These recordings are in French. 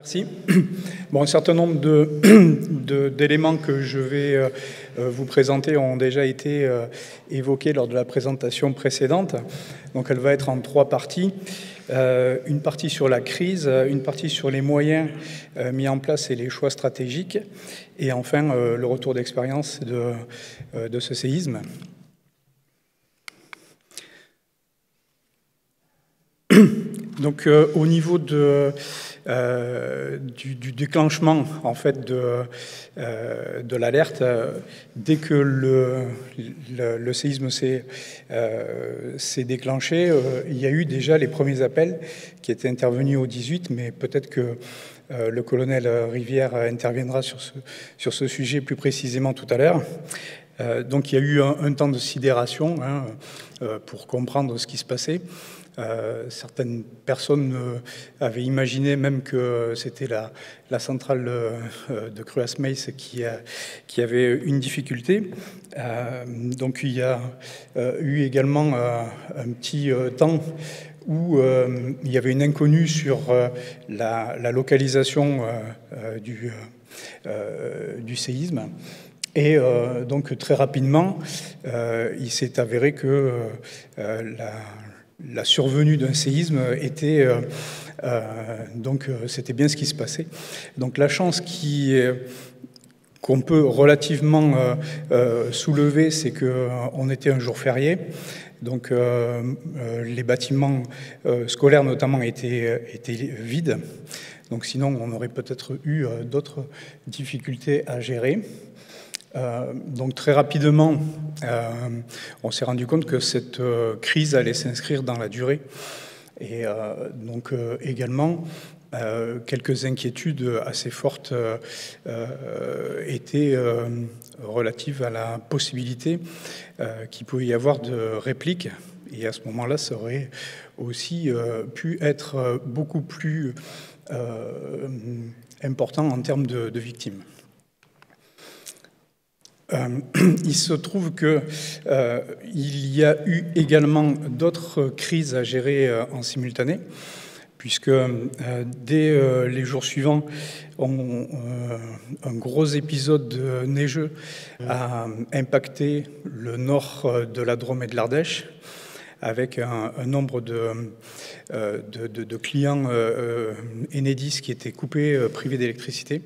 Merci. Bon, un certain nombre d'éléments que je vais vous présenter ont déjà été évoqués lors de la présentation précédente. Donc elle va être en trois parties. Une partie sur la crise, une partie sur les moyens mis en place et les choix stratégiques, et enfin le retour d'expérience de ce séisme. Donc au niveau du déclenchement en fait de l'alerte, dès que le séisme s'est déclenché, il y a eu déjà les premiers appels qui étaient intervenus au 18, mais peut-être que le colonel Rivière interviendra sur ce sujet plus précisément tout à l'heure. Donc il y a eu un temps de sidération pour comprendre ce qui se passait. Certaines personnes avaient imaginé même que c'était la centrale de Cruas-Meis qui avait une difficulté. Donc il y a eu également un petit temps où il y avait une inconnue sur la localisation du séisme. Et donc très rapidement, il s'est avéré que la survenue d'un séisme était donc c'était bien ce qui se passait. Donc la chance qu'on peut relativement soulever, c'est qu'on était un jour férié. Donc les bâtiments scolaires notamment étaient vides. Donc sinon on aurait peut-être eu d'autres difficultés à gérer. Donc très rapidement, on s'est rendu compte que cette crise allait s'inscrire dans la durée. Et donc également, quelques inquiétudes assez fortes étaient relatives à la possibilité qu'il pouvait y avoir de répliques. Et à ce moment-là, ça aurait aussi pu être beaucoup plus important en termes de victimes. Il se trouve qu'il y a eu également d'autres crises à gérer en simultané, puisque dès les jours suivants, un gros épisode neigeux a impacté le nord de la Drôme et de l'Ardèche, avec un nombre de clients Enedis qui étaient coupés, privés d'électricité.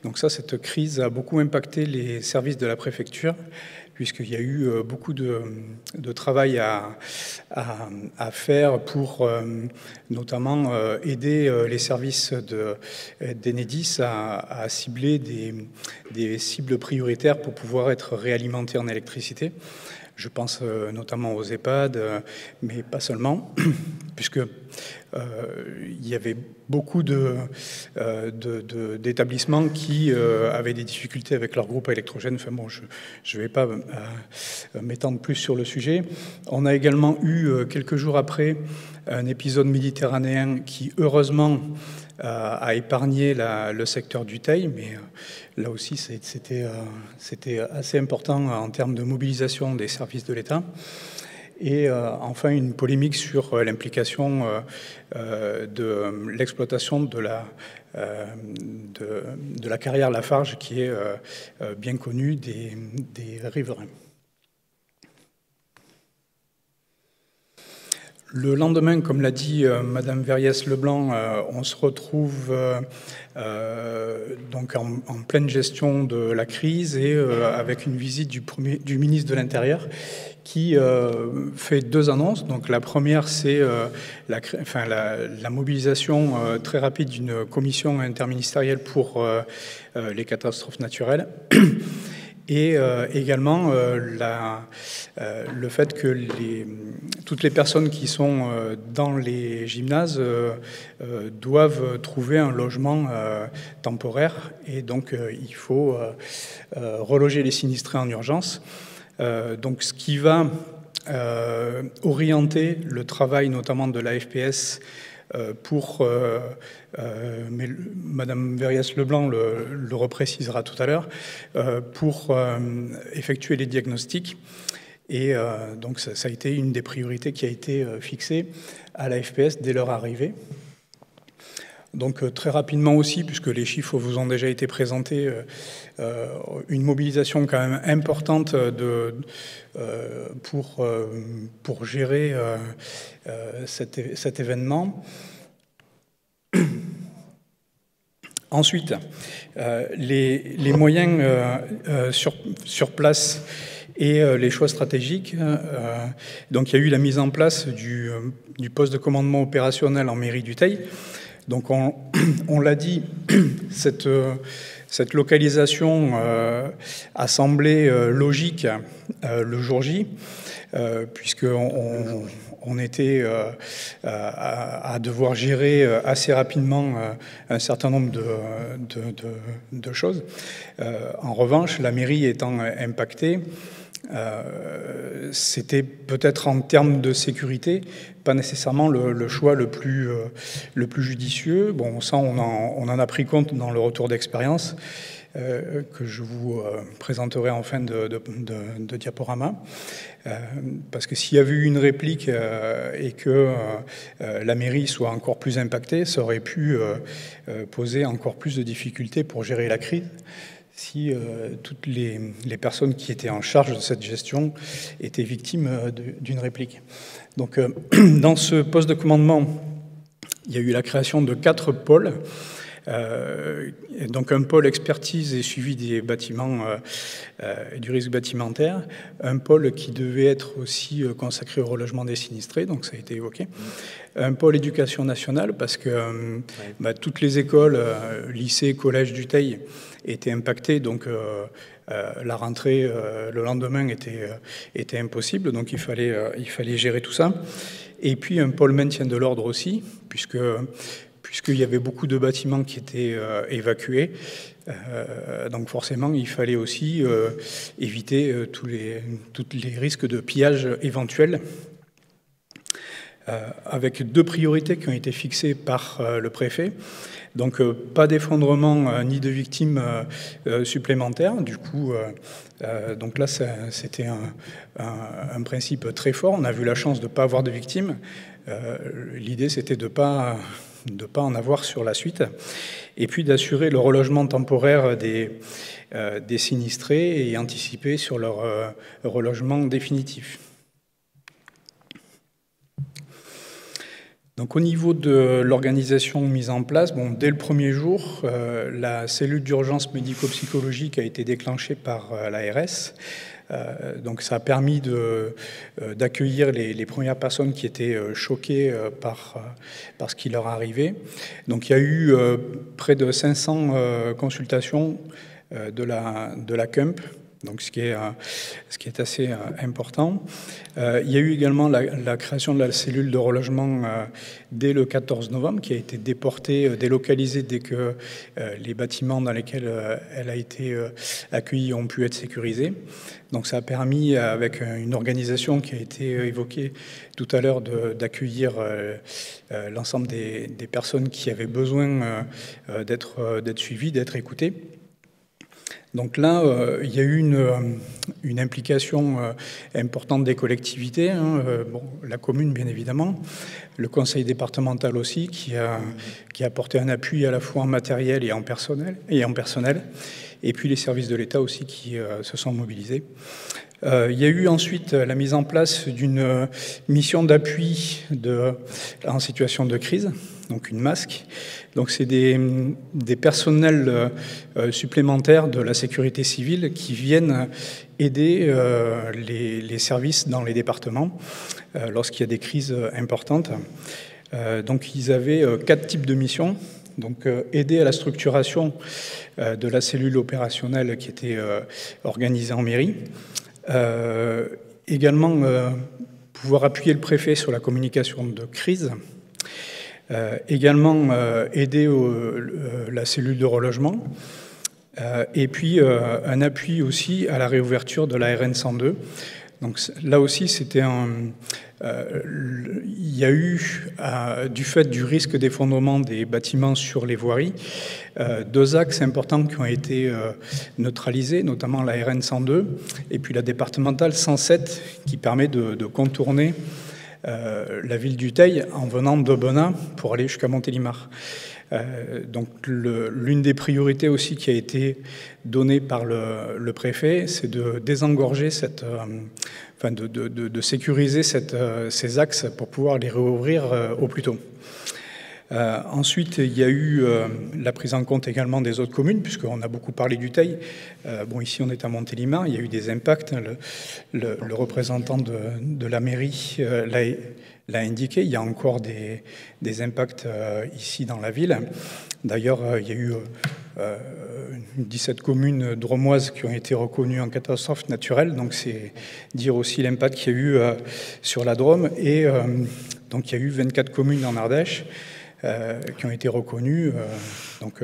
Donc ça, cette crise a beaucoup impacté les services de la préfecture, puisqu'il y a eu beaucoup de travail à faire pour notamment aider les services d'Enedis à cibler des cibles prioritaires pour pouvoir être réalimentés en électricité. Je pense notamment aux EHPAD, mais pas seulement, puisque il y avait beaucoup d'établissements qui avaient des difficultés avec leur groupe électrogène. Enfin bon, je ne vais pas m'étendre plus sur le sujet. On a également eu, quelques jours après, un épisode méditerranéen qui, heureusement, a épargné le secteur du Teil, mais là aussi c'était assez important en termes de mobilisation des services de l'État. Et enfin une polémique sur l'implication de l'exploitation de la carrière Lafarge, qui est bien connue des riverains. Le lendemain, comme l'a dit Madame Verriès-Leblanc, on se retrouve donc en pleine gestion de la crise et avec une visite du ministre de l'Intérieur qui fait deux annonces. Donc la première, c'est la mobilisation très rapide d'une commission interministérielle pour les catastrophes naturelles. Et également le fait que toutes les personnes qui sont dans les gymnases doivent trouver un logement temporaire, et donc il faut reloger les sinistrés en urgence. Donc ce qui va orienter le travail notamment de la FPS mais Madame Verriès-Leblanc le reprécisera tout à l'heure, pour effectuer les diagnostics. Et donc ça a été une des priorités qui a été fixée à la FPS dès leur arrivée. Donc très rapidement aussi, puisque les chiffres vous ont déjà été présentés, une mobilisation quand même importante pour gérer cet événement. Ensuite, les moyens sur place et les choix stratégiques. Donc il y a eu la mise en place du poste de commandement opérationnel en mairie du Teil. Donc on l'a dit, cette localisation a semblé logique le jour J, puisqu'on était à devoir gérer assez rapidement un certain nombre de choses. En revanche, la mairie étant impactée, c'était peut-être en termes de sécurité pas nécessairement le choix le plus judicieux. Bon, ça, on en a pris compte dans le retour d'expérience que je vous présenterai en fin de diaporama. Parce que s'il y avait eu une réplique et que la mairie soit encore plus impactée, ça aurait pu poser encore plus de difficultés pour gérer la crise si toutes les personnes qui étaient en charge de cette gestion étaient victimes d'une réplique. Donc, dans ce poste de commandement, il y a eu la création de 4 pôles. Donc un pôle expertise et suivi des bâtiments et du risque bâtimentaire, un pôle qui devait être aussi consacré au relogement des sinistrés, donc ça a été évoqué, un pôle éducation nationale parce que toutes les écoles, lycées, collèges du Teil étaient impactées, donc la rentrée le lendemain était impossible, donc il fallait gérer tout ça. Et puis un pôle maintien de l'ordre aussi, puisqu'il y avait beaucoup de bâtiments qui étaient évacués. Donc forcément, il fallait aussi éviter tous les risques de pillage éventuels, avec 2 priorités qui ont été fixées par le préfet. Donc pas d'effondrement ni de victimes supplémentaires. Du coup, donc là, c'était un principe très fort. On a vu la chance de ne pas avoir de victimes. L'idée, c'était de ne pas en avoir sur la suite, et puis d'assurer le relogement temporaire des sinistrés et anticiper sur leur relogement définitif. Donc au niveau de l'organisation mise en place, dès le premier jour, la cellule d'urgence médico-psychologique a été déclenchée par l'ARS. Donc ça a permis d'accueillir les premières personnes qui étaient choquées par ce qui leur arrivait. Donc il y a eu près de 500 consultations de la CUMP, donc ce qui est assez important. Il y a eu également la création de la cellule de relogement dès le 14 novembre, qui a été délocalisée dès que les bâtiments dans lesquels elle a été accueillie ont pu être sécurisés. Donc ça a permis, avec une organisation qui a été évoquée tout à l'heure, d'accueillir l'ensemble des personnes qui avaient besoin d'être suivies, d'être écoutées. Donc là, il y a eu une implication importante des collectivités, la commune bien évidemment, le conseil départemental aussi, qui a apporté un appui à la fois en matériel et en personnel, et puis les services de l'État aussi qui se sont mobilisés. Il y a eu ensuite la mise en place d'une mission d'appui en situation de crise, donc une MASC. Donc c'est des personnels supplémentaires de la sécurité civile qui viennent aider les services dans les départements lorsqu'il y a des crises importantes. Donc ils avaient 4 types de missions. Donc aider à la structuration de la cellule opérationnelle qui était organisée en mairie. Également pouvoir appuyer le préfet sur la communication de crise. Également aider la cellule de relogement. Et puis un appui aussi à la réouverture de la RN 102. Donc là aussi, c'était il y a eu, du fait du risque d'effondrement des bâtiments sur les voiries, 2 axes importants qui ont été neutralisés, notamment la RN 102 et puis la départementale 107 qui permet de contourner la ville du Teil en venant d'Aubenas pour aller jusqu'à Montélimar. Donc l'une des priorités aussi qui a été donnée par le préfet, c'est de désengorger de sécuriser ces axes pour pouvoir les réouvrir au plus tôt. Ensuite, il y a eu la prise en compte également des autres communes, puisqu'on a beaucoup parlé du Teil. Bon, ici, on est à Montélimar, il y a eu des impacts. Le représentant de la mairie l'a indiqué. Il y a encore des impacts ici dans la ville. D'ailleurs, il y a eu 17 communes dromoises qui ont été reconnues en catastrophe naturelle. Donc, c'est dire aussi l'impact qu'il y a eu sur la Drôme. Et donc, il y a eu 24 communes en Ardèche qui ont été reconnues. Donc,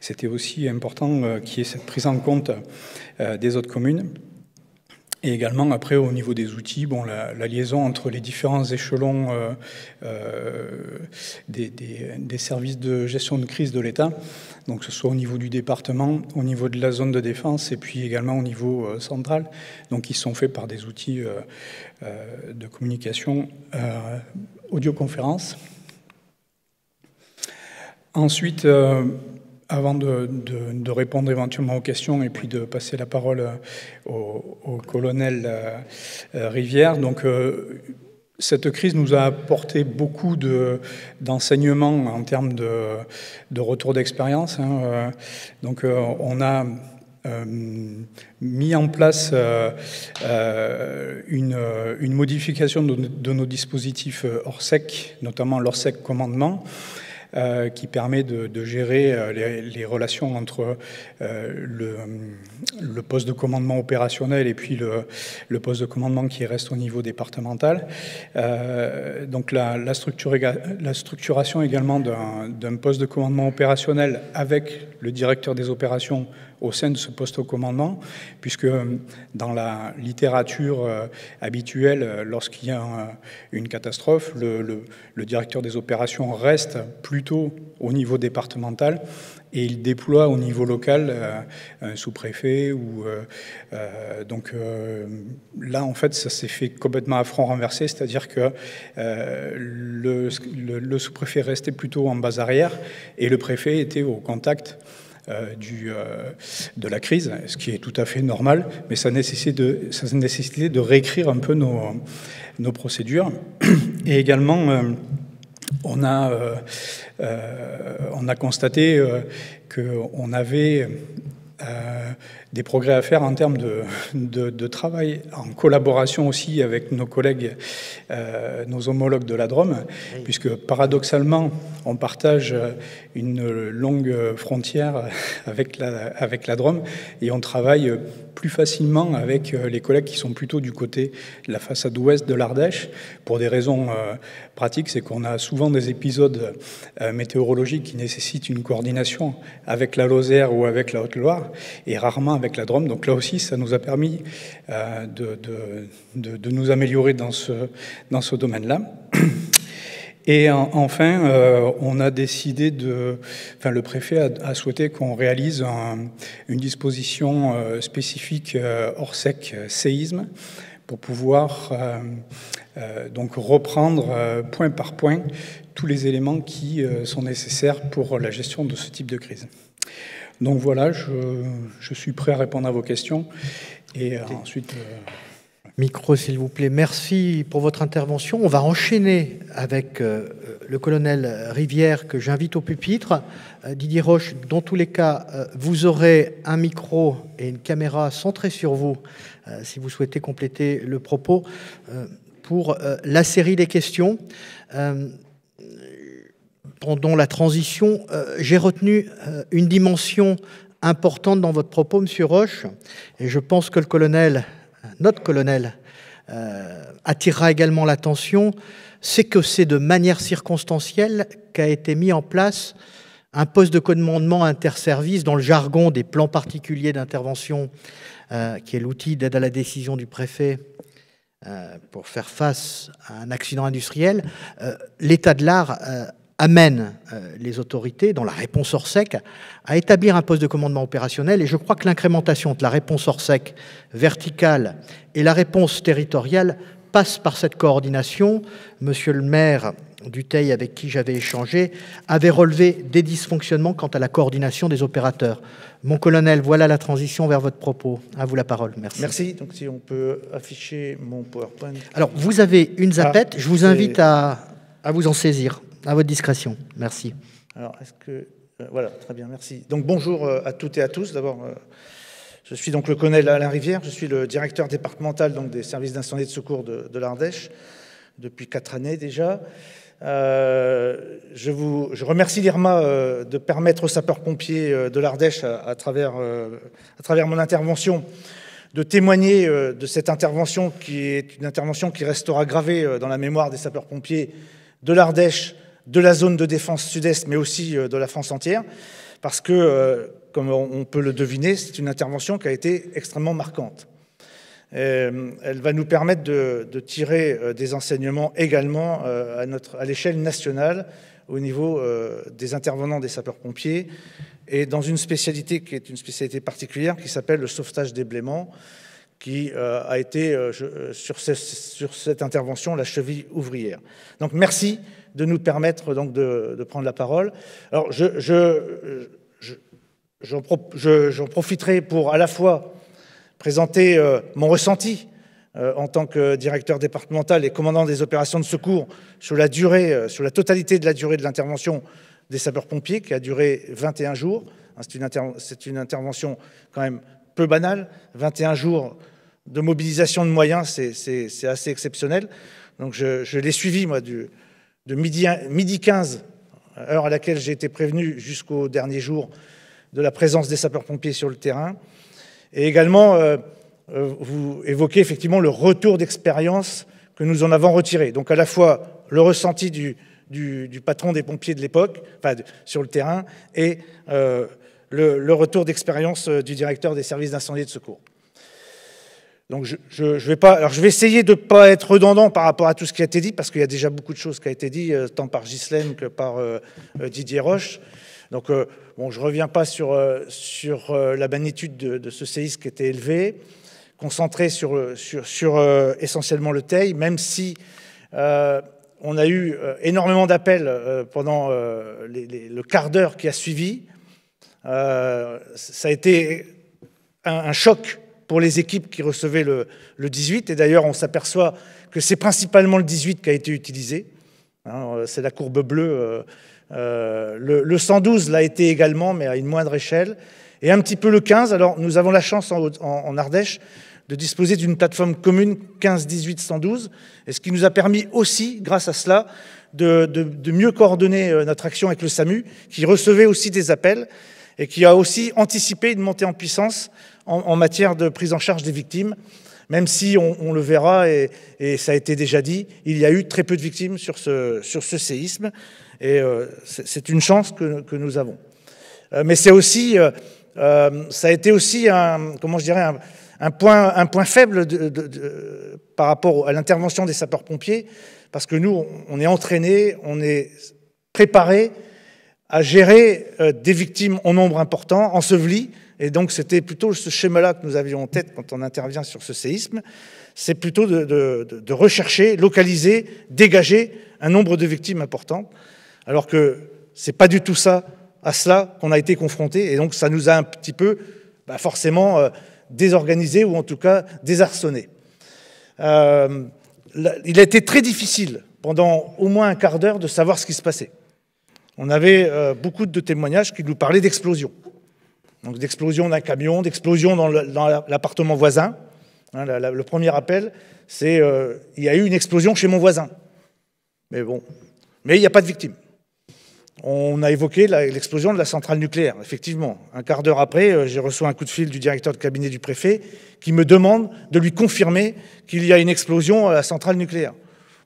c'était aussi important qu'il y ait cette prise en compte des autres communes. Et également, après, au niveau des outils, bon, la liaison entre les différents échelons des services de gestion de crise de l'État, donc que ce soit au niveau du département, au niveau de la zone de défense et puis également au niveau central, donc ils sont faits par des outils de communication audioconférence. Ensuite, avant de répondre éventuellement aux questions et puis de passer la parole au colonel Rivière, donc cette crise nous a apporté beaucoup d'enseignements en termes de retour d'expérience. Donc on a mis en place une modification de nos dispositifs Orsec, notamment l'Orsec commandement, qui permet de gérer les relations entre le poste de commandement opérationnel et puis le poste de commandement qui reste au niveau départemental. Donc la structuration également d'un poste de commandement opérationnel avec le directeur des opérations au sein de ce poste au commandement, puisque dans la littérature habituelle, lorsqu'il y a une catastrophe, le directeur des opérations reste plutôt au niveau départemental et il déploie au niveau local un sous-préfet. Donc là, en fait, ça s'est fait complètement à front renversé, c'est-à-dire que le sous-préfet restait plutôt en base arrière et le préfet était au contact de la crise, ce qui est tout à fait normal, mais ça nécessitait de réécrire un peu nos procédures. Et également, on a constaté qu'on avait des progrès à faire en termes de travail, en collaboration aussi avec nos collègues, nos homologues de la Drôme, oui. Puisque paradoxalement, on partage une longue frontière avec la Drôme et on travaille plus facilement avec les collègues qui sont plutôt du côté de la façade ouest de l'Ardèche, pour des raisons pratiques, c'est qu'on a souvent des épisodes météorologiques qui nécessitent une coordination avec la Lozère ou avec la Haute-Loire, et rarement avec la Drôme. Donc là aussi, ça nous a permis de nous améliorer dans ce domaine-là. Et enfin, on a décidé le préfet a souhaité qu'on réalise une disposition spécifique Orsec séisme pour pouvoir donc reprendre point par point tous les éléments qui sont nécessaires pour la gestion de ce type de crise. Donc voilà, je suis prêt à répondre à vos questions. Et ensuite... Micro, s'il vous plaît. Merci pour votre intervention. On va enchaîner avec le colonel Rivière, que j'invite au pupitre. Didier Roche, dans tous les cas, vous aurez un micro et une caméra centrée sur vous, si vous souhaitez compléter le propos, pour la série des questions. Pendant la transition, j'ai retenu une dimension importante dans votre propos, Monsieur Roche, et je pense que notre colonel attirera également l'attention, c'est que c'est de manière circonstancielle qu'a été mis en place un poste de commandement interservice dans le jargon des plans particuliers d'intervention, qui est l'outil d'aide à la décision du préfet pour faire face à un accident industriel. L'état de l'art amène les autorités, dans la réponse Orsec, à établir un poste de commandement opérationnel. Et je crois que l'incrémentation de la réponse Orsec verticale et la réponse territoriale passe par cette coordination. Monsieur le maire du Teil, avec qui j'avais échangé, avait relevé des dysfonctionnements quant à la coordination des opérateurs. Mon colonel, voilà la transition vers votre propos. À vous la parole. Merci. Merci. Donc, si on peut afficher mon PowerPoint. Alors, vous avez une zappette. Je vous invite à vous en saisir, à votre discrétion. Merci. Alors, est-ce que... voilà, très bien, merci. Donc, bonjour à toutes et à tous. D'abord, je suis donc le colonel Alain Rivière. Je suis le directeur départemental donc, des services d'incendie et de secours de l'Ardèche depuis 4 années déjà. Je remercie l'IRMA de permettre aux sapeurs-pompiers de l'Ardèche, à travers mon intervention, de témoigner de cette intervention qui est une intervention qui restera gravée dans la mémoire des sapeurs-pompiers de l'Ardèche, de la zone de défense sud-est, mais aussi de la France entière, parce que, comme on peut le deviner, c'est une intervention qui a été extrêmement marquante. Elle va nous permettre de tirer des enseignements également à l'échelle nationale au niveau des intervenants des sapeurs-pompiers et dans une spécialité qui est une spécialité particulière qui s'appelle le sauvetage des blêments, qui a été sur cette intervention la cheville ouvrière. Donc merci de nous permettre donc de prendre la parole. Alors j'en profiterai pour à la fois présenter mon ressenti en tant que directeur départemental et commandant des opérations de secours sur la totalité de la durée de l'intervention des sapeurs-pompiers, qui a duré 21 jours. C'est une intervention quand même peu banale. 21 jours de mobilisation de moyens, c'est assez exceptionnel. Donc je l'ai suivi, moi, de midi 15, heure à laquelle j'ai été prévenu, jusqu'au dernier jour de la présence des sapeurs-pompiers sur le terrain. Et également, vous évoquez effectivement le retour d'expérience que nous en avons retiré. Donc à la fois le ressenti du patron des pompiers de l'époque, enfin sur le terrain, et le retour d'expérience du directeur des services d'incendie et de secours. Donc je vais essayer de ne pas être redondant par rapport à tout ce qui a été dit, parce qu'il y a déjà beaucoup de choses qui ont été dites, tant par Ghislaine que par Didier Roche. Donc, bon, je ne reviens pas sur la magnitude de ce séisme qui était élevé, concentré sur essentiellement le Teil, même si on a eu énormément d'appels pendant le quart d'heure qui a suivi. Ça a été un choc pour les équipes qui recevaient le 18, et d'ailleurs on s'aperçoit que c'est principalement le 18 qui a été utilisé. C'est la courbe bleue. Le 112 l'a été également, mais à une moindre échelle, et un petit peu le 15. Alors nous avons la chance en Ardèche de disposer d'une plateforme commune 15, 18, 112, et ce qui nous a permis aussi, grâce à cela, de mieux coordonner notre action avec le SAMU, qui recevait aussi des appels et qui a aussi anticipé une montée en puissance en matière de prise en charge des victimes, même si on le verra, et ça a été déjà dit, il y a eu très peu de victimes sur ce séisme, et c'est une chance que nous avons. Mais c'est aussi, ça a été aussi un point faible par rapport à l'intervention des sapeurs-pompiers, parce que nous, on est entraînés, on est préparés à gérer des victimes en nombre important, ensevelies, et donc c'était plutôt ce schéma-là que nous avions en tête quand on intervient sur ce séisme, c'est plutôt de rechercher, localiser, dégager un nombre de victimes important, alors que c'est pas du tout à cela qu'on a été confronté, et donc ça nous a un petit peu forcément désorganisés, ou en tout cas désarçonnés. Il a été très difficile pendant au moins un quart d'heure de savoir ce qui se passait. On avait beaucoup de témoignages qui nous parlaient d'explosion. Donc d'explosion d'un camion, d'explosion dans l'appartement voisin. Le premier appel, c'est il y a eu une explosion chez mon voisin. Mais bon, mais il n'y a pas de victime. On a évoqué l'explosion de la centrale nucléaire. Effectivement, un quart d'heure après, j'ai reçu un coup de fil du directeur de cabinet du préfet qui me demande de lui confirmer qu'il y a une explosion à la centrale nucléaire.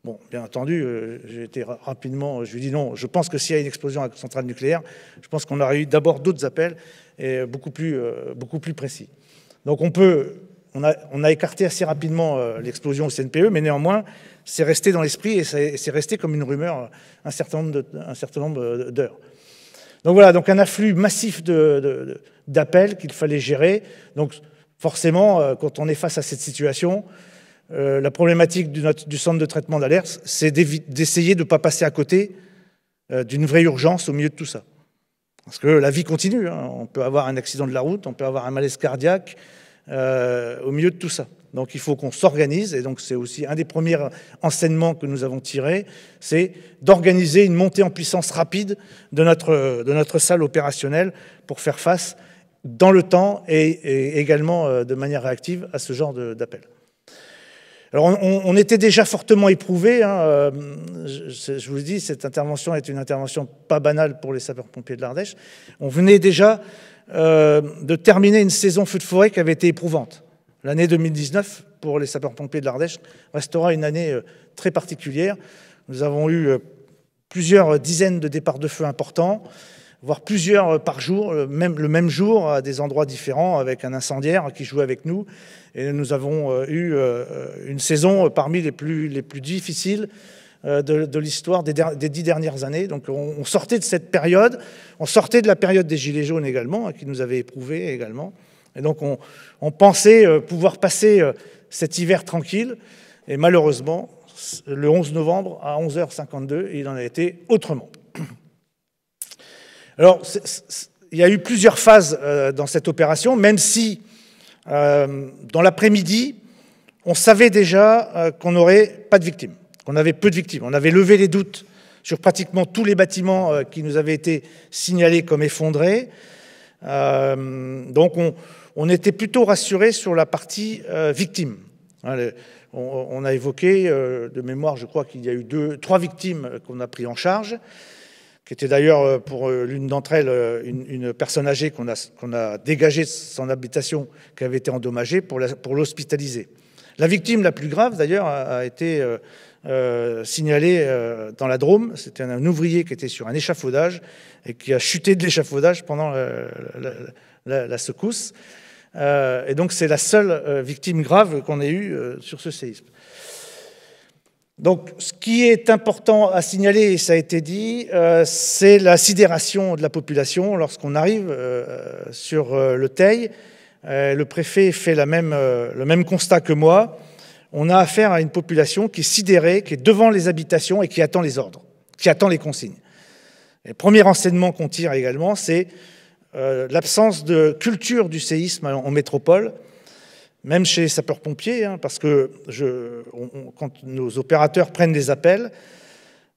Bon, bien entendu, j'ai été rapidement, je lui ai dit non, je pense que s'il y a une explosion à la centrale nucléaire, je pense qu'on aurait eu d'abord d'autres appels, et beaucoup plus précis. Donc on a écarté assez rapidement l'explosion au CNPE, mais néanmoins, c'est resté dans l'esprit, et c'est resté comme une rumeur un certain nombre d'heures. Donc voilà, donc un afflux massif d'appels qu'il fallait gérer. Donc forcément, quand on est face à cette situation, la problématique du centre de traitement d'Allers, c'est d'essayer de ne pas passer à côté d'une vraie urgence au milieu de tout ça. Parce que la vie continue, hein. On peut avoir un accident de la route, on peut avoir un malaise cardiaque au milieu de tout ça. Donc il faut qu'on s'organise, et donc c'est aussi un des premiers enseignements que nous avons tirés, c'est d'organiser une montée en puissance rapide de notre salle opérationnelle pour faire face dans le temps et également de manière réactive à ce genre d'appel. Alors on était déjà fortement éprouvés, hein, je vous le dis, cette intervention est une intervention pas banale pour les sapeurs-pompiers de l'Ardèche. On venait déjà de terminer une saison feu de forêt qui avait été éprouvante. L'année 2019, pour les sapeurs-pompiers de l'Ardèche, restera une année très particulière. Nous avons eu plusieurs dizaines de départs de feu importants, voire plusieurs par jour, le même jour, à des endroits différents, avec un incendiaire qui jouait avec nous. Et nous avons eu une saison parmi les plus difficiles de l'histoire des 10 dernières années. Donc on sortait de cette période, on sortait de la période des Gilets jaunes également, qui nous avait éprouvés également. Et donc on pensait pouvoir passer cet hiver tranquille, et malheureusement, le 11 novembre à 11h52, il en a été autrement. Alors, il y a eu plusieurs phases dans cette opération, même si dans l'après-midi, on savait déjà qu'on n'aurait pas de victimes, qu'on avait peu de victimes. On avait levé les doutes sur pratiquement tous les bâtiments qui nous avaient été signalés comme effondrés. Donc on était plutôt rassurés sur la partie victime. On a évoqué, de mémoire, je crois qu'il y a eu 3 victimes qu'on a pris en charge, qui était d'ailleurs pour l'une d'entre elles une personne âgée qu'on a dégagée de son habitation, qui avait été endommagée, pour l'hospitaliser. La victime la plus grave, d'ailleurs, a été signalée dans la Drôme. C'était un ouvrier qui était sur un échafaudage et qui a chuté de l'échafaudage pendant la secousse. Et donc c'est la seule victime grave qu'on ait eue sur ce séisme. Donc ce qui est important à signaler, et ça a été dit, c'est la sidération de la population lorsqu'on arrive sur le Teil. Le préfet fait le même constat que moi. On a affaire à une population qui est sidérée, qui est devant les habitations et qui attend les ordres, qui attend les consignes. Et le premier enseignement qu'on tire également, c'est l'absence de culture du séisme en métropole, même chez les sapeurs-pompiers, hein, parce que quand nos opérateurs prennent des appels,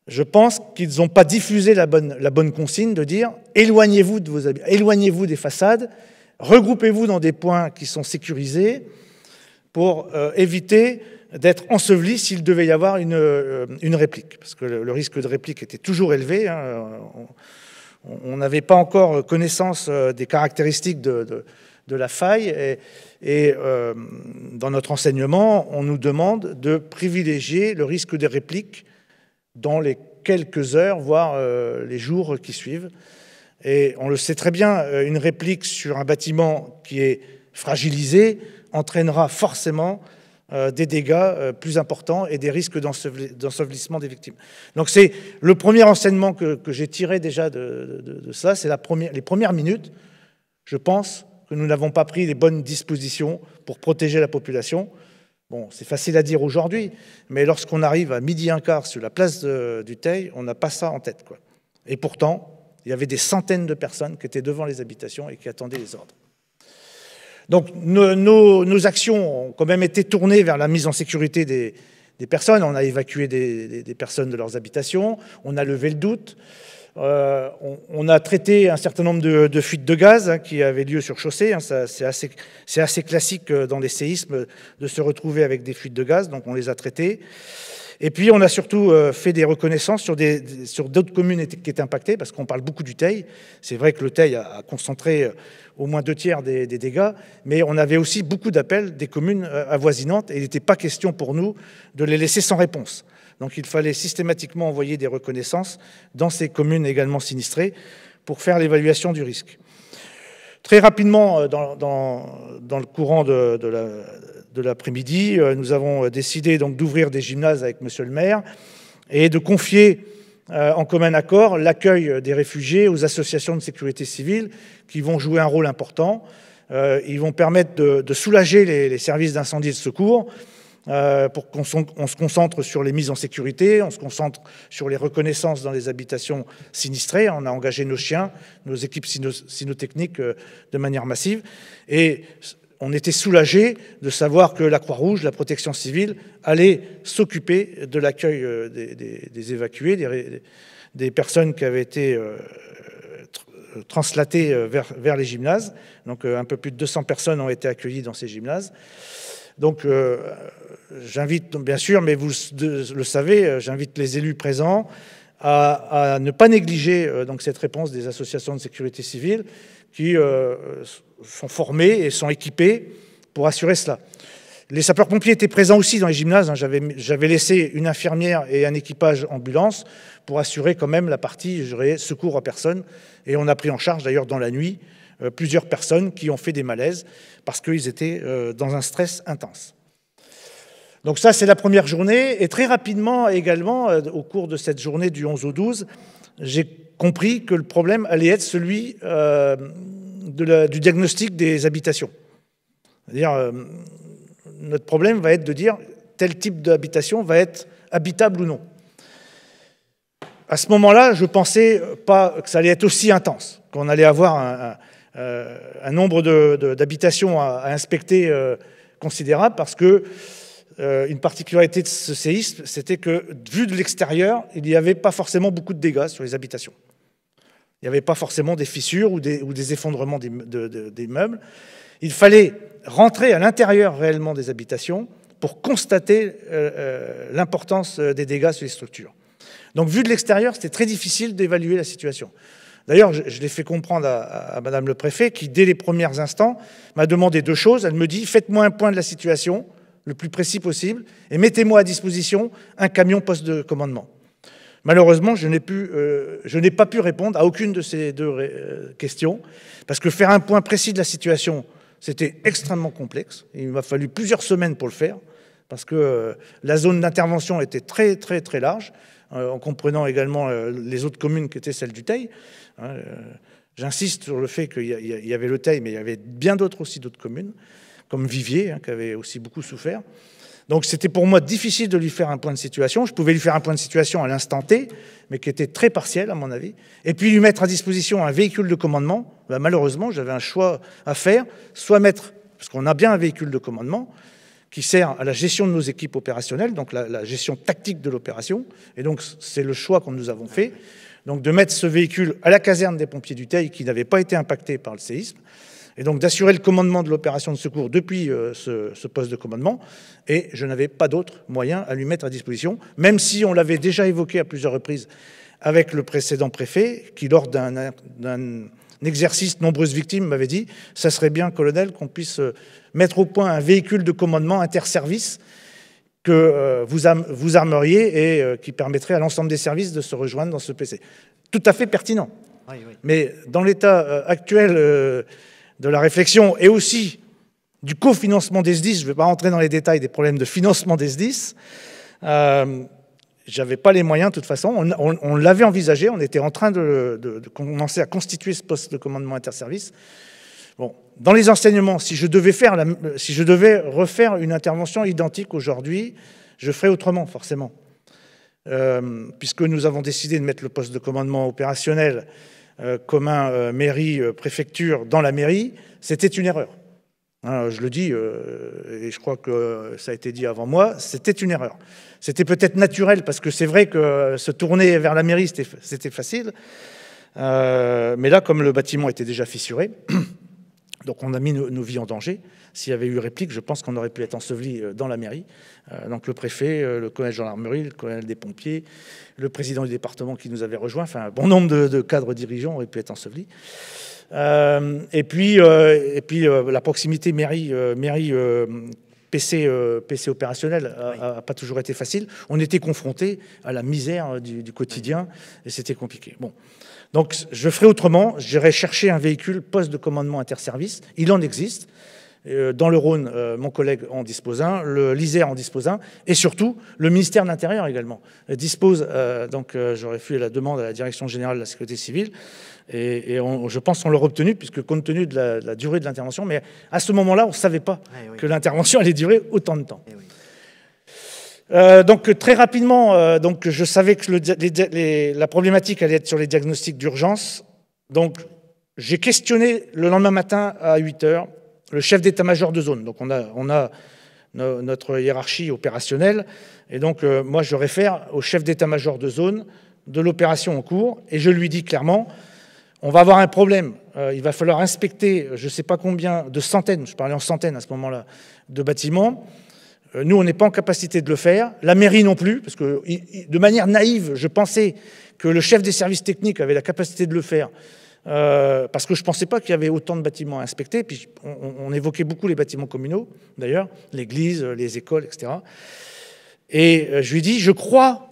je pense qu'ils n'ont pas diffusé la bonne consigne de dire « éloignez-vous de vos habitations, éloignez-vous des façades, regroupez-vous dans des points qui sont sécurisés pour éviter d'être enseveli s'il devait y avoir une réplique ». Parce que le risque de réplique était toujours élevé, hein. On n'avait pas encore connaissance des caractéristiques de la faille et dans notre enseignement, on nous demande de privilégier le risque de réplique dans les quelques heures, voire les jours qui suivent. Et on le sait très bien, une réplique sur un bâtiment qui est fragilisé entraînera forcément des dégâts plus importants et des risques d'ensevelissement des victimes. Donc c'est le premier enseignement que j'ai tiré déjà de ça, c'est les premières minutes. Je pense que nous n'avons pas pris les bonnes dispositions pour protéger la population. Bon, c'est facile à dire aujourd'hui, mais lorsqu'on arrive à 12h15 sur la place du Teil, on n'a pas ça en tête, quoi. Et pourtant, il y avait des centaines de personnes qui étaient devant les habitations et qui attendaient les ordres. Donc nos actions ont quand même été tournées vers la mise en sécurité des personnes. On a évacué des personnes de leurs habitations, on a levé le doute, on a traité un certain nombre de fuites de gaz, hein, qui avaient lieu sur chaussée. Hein, c'est assez classique dans les séismes de se retrouver avec des fuites de gaz, donc on les a traitées. Et puis on a surtout fait des reconnaissances sur d'autres communes qui étaient impactées, parce qu'on parle beaucoup du Teil. C'est vrai que le Teil a concentré au moins 2/3 des dégâts, mais on avait aussi beaucoup d'appels des communes avoisinantes, et il n'était pas question pour nous de les laisser sans réponse. Donc il fallait systématiquement envoyer des reconnaissances dans ces communes également sinistrées pour faire l'évaluation du risque. Très rapidement, dans le courant de l'après-midi, nous avons décidé donc d'ouvrir des gymnases avec monsieur le maire et de confier en commun accord l'accueil des réfugiés aux associations de sécurité civile qui vont jouer un rôle important. Ils vont permettre de soulager les services d'incendie et de secours pour qu'on se concentre sur les mises en sécurité, on se concentre sur les reconnaissances dans les habitations sinistrées. On a engagé nos chiens, nos équipes cynotechniques de manière massive. Et on était soulagés de savoir que la Croix-Rouge, la protection civile, allait s'occuper de l'accueil des évacués, des personnes qui avaient été translatées vers les gymnases. Donc un peu plus de 200 personnes ont été accueillies dans ces gymnases. Donc j'invite, bien sûr, mais vous le savez, j'invite les élus présents à ne pas négliger donc cette réponse des associations de sécurité civile qui sont formés et sont équipés pour assurer cela. Les sapeurs-pompiers étaient présents aussi dans les gymnases. J'avais laissé une infirmière et un équipage ambulance pour assurer quand même la partie, je dirais, secours à personne. Et on a pris en charge d'ailleurs dans la nuit plusieurs personnes qui ont fait des malaises parce qu'ils étaient dans un stress intense. Donc ça, c'est la première journée. Et très rapidement également, au cours de cette journée du 11 au 12, j'ai compris que le problème allait être celui du diagnostic des habitations. C'est-à-dire, notre problème va être de dire tel type d'habitation va être habitable ou non. À ce moment-là, je ne pensais pas que ça allait être aussi intense, qu'on allait avoir un nombre d'habitations à inspecter considérable, parce que une particularité de ce séisme, c'était que, vu de l'extérieur, il n'y avait pas forcément beaucoup de dégâts sur les habitations. Il n'y avait pas forcément des fissures ou des effondrements des meubles. Il fallait rentrer à l'intérieur réellement des habitations pour constater l'importance des dégâts sur les structures. Donc, vu de l'extérieur, c'était très difficile d'évaluer la situation. D'ailleurs, je l'ai fait comprendre à Madame le Préfet, qui, dès les premiers instants, m'a demandé deux choses. Elle me dit, faites-moi un point de la situation, le plus précis possible, et mettez-moi à disposition un camion poste de commandement. Malheureusement, je n'ai pas pu répondre à aucune de ces deux questions, parce que faire un point précis de la situation, c'était extrêmement complexe. Il m'a fallu plusieurs semaines pour le faire, parce que la zone d'intervention était très, très, très large, en comprenant également les autres communes qui étaient celles du Teil. J'insiste sur le fait qu'il y avait le Teil, mais il y avait bien d'autres aussi, d'autres communes, comme Viviers, qui avait aussi beaucoup souffert. Donc c'était pour moi difficile de lui faire un point de situation. Je pouvais lui faire un point de situation à l'instant T, mais qui était très partiel à mon avis. Et puis lui mettre à disposition un véhicule de commandement. Ben, malheureusement, j'avais un choix à faire. Soit mettre, parce qu'on a bien un véhicule de commandement, qui sert à la gestion de nos équipes opérationnelles, donc la gestion tactique de l'opération. Et donc c'est le choix que nous avons fait. Donc de mettre ce véhicule à la caserne des pompiers du Teil, qui n'avait pas été impacté par le séisme, et donc d'assurer le commandement de l'opération de secours depuis ce poste de commandement. Et je n'avais pas d'autre moyen à lui mettre à disposition, même si on l'avait déjà évoqué à plusieurs reprises avec le précédent préfet, qui lors d'un exercice nombreuses victimes m'avait dit « ça serait bien, colonel, qu'on puisse mettre au point un véhicule de commandement interservice que vous armeriez et qui permettrait à l'ensemble des services de se rejoindre dans ce PC. » Tout à fait pertinent. Oui, oui. Mais dans l'état actuel de la réflexion et aussi du cofinancement des SDIS, je ne vais pas rentrer dans les détails des problèmes de financement des SDIS, j'avais pas les moyens de toute façon. On l'avait envisagé, on était en train de commencer à constituer ce poste de commandement interservice. Bon, dans les enseignements, si je devais refaire une intervention identique aujourd'hui, je ferais autrement forcément. Puisque nous avons décidé de mettre le poste de commandement opérationnel commun mairie-préfecture dans la mairie, c'était une erreur. Je le dis, et je crois que ça a été dit avant moi, c'était une erreur. C'était peut-être naturel, parce que c'est vrai que se tourner vers la mairie, c'était facile. Mais là, comme le bâtiment était déjà fissuré, donc on a mis nos vies en danger. S'il y avait eu réplique, je pense qu'on aurait pu être enseveli dans la mairie. Donc le préfet, le colonel de gendarmerie, le colonel des pompiers, le président du département qui nous avait rejoint, enfin un bon nombre de cadres dirigeants auraient pu être ensevelis. Et puis la proximité mairie PC opérationnel n'a pas toujours été facile. On était confrontés à la misère du quotidien et c'était compliqué. Bon. Donc je ferai autrement, j'irai chercher un véhicule poste de commandement interservice. Il en existe. Dans le Rhône, mon collègue en dispose un, l'Isère en dispose un, et surtout le ministère de l'Intérieur également dispose, donc j'aurais fait la demande à la Direction générale de la sécurité civile, et je pense qu'on l'aurait obtenu, puisque compte tenu de la durée de l'intervention, mais à ce moment-là, on ne savait pas que l'intervention allait durer autant de temps. Donc très rapidement, donc je savais que la problématique allait être sur les diagnostics d'urgence. Donc j'ai questionné le lendemain matin à 8 h le chef d'état-major de zone. Donc on a notre hiérarchie opérationnelle. Et donc moi je réfère au chef d'état-major de zone de l'opération en cours. Et je lui dis clairement, on va avoir un problème. Il va falloir inspecter je ne sais pas combien de centaines, je parlais en centaines à ce moment-là, de bâtiments. Nous, on n'est pas en capacité de le faire. La mairie non plus, parce que de manière naïve, je pensais que le chef des services techniques avait la capacité de le faire, parce que je ne pensais pas qu'il y avait autant de bâtiments à inspecter. Puis on évoquait beaucoup les bâtiments communaux, d'ailleurs, l'église, les écoles, etc. Et je lui dis, je crois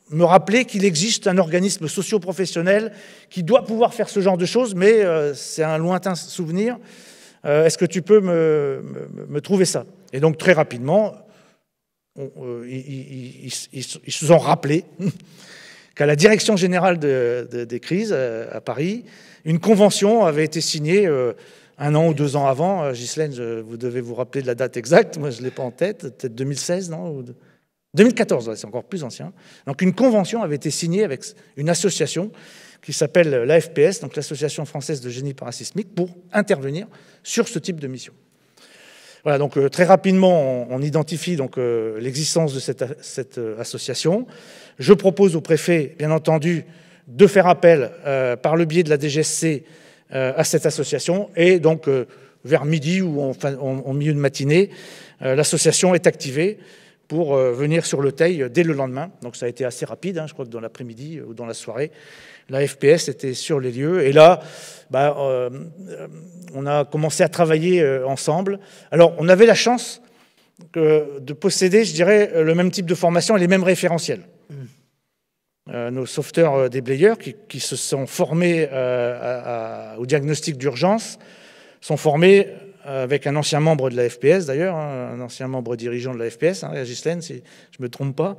me rappeler qu'il existe un organisme socio-professionnel qui doit pouvoir faire ce genre de choses, mais c'est un lointain souvenir. Est-ce que tu peux me trouver ça? Et donc, très rapidement, ils se sont rappelés qu'à la Direction générale des crises à Paris, une convention avait été signée 1 an ou 2 ans avant. Ghislaine, vous devez vous rappeler de la date exacte. Moi, je ne l'ai pas en tête. Peut-être 2016, non? 2014, ouais, c'est encore plus ancien. Donc, une convention avait été signée avec une association qui s'appelle l'AFPS, donc l'Association française de génie parasismique, pour intervenir sur ce type de mission. Voilà, donc très rapidement, on identifie donc l'existence de cette association. Je propose au préfet, bien entendu, de faire appel par le biais de la DGSC à cette association. Et donc, vers midi ou en milieu de matinée, l'association est activée pour venir sur le Teil dès le lendemain. Donc ça a été assez rapide, hein, je crois que dans l'après-midi ou dans la soirée, la FPS était sur les lieux. Et là, on a commencé à travailler ensemble. Alors, on avait la chance de posséder, je dirais, le même type de formation et les mêmes référentiels. Nos sauveteurs déblayeurs qui se sont formés au diagnostic d'urgence sont formés avec un ancien membre de la FPS, d'ailleurs, hein, un ancien membre dirigeant de la FPS, hein, Ghislaine, si je ne me trompe pas,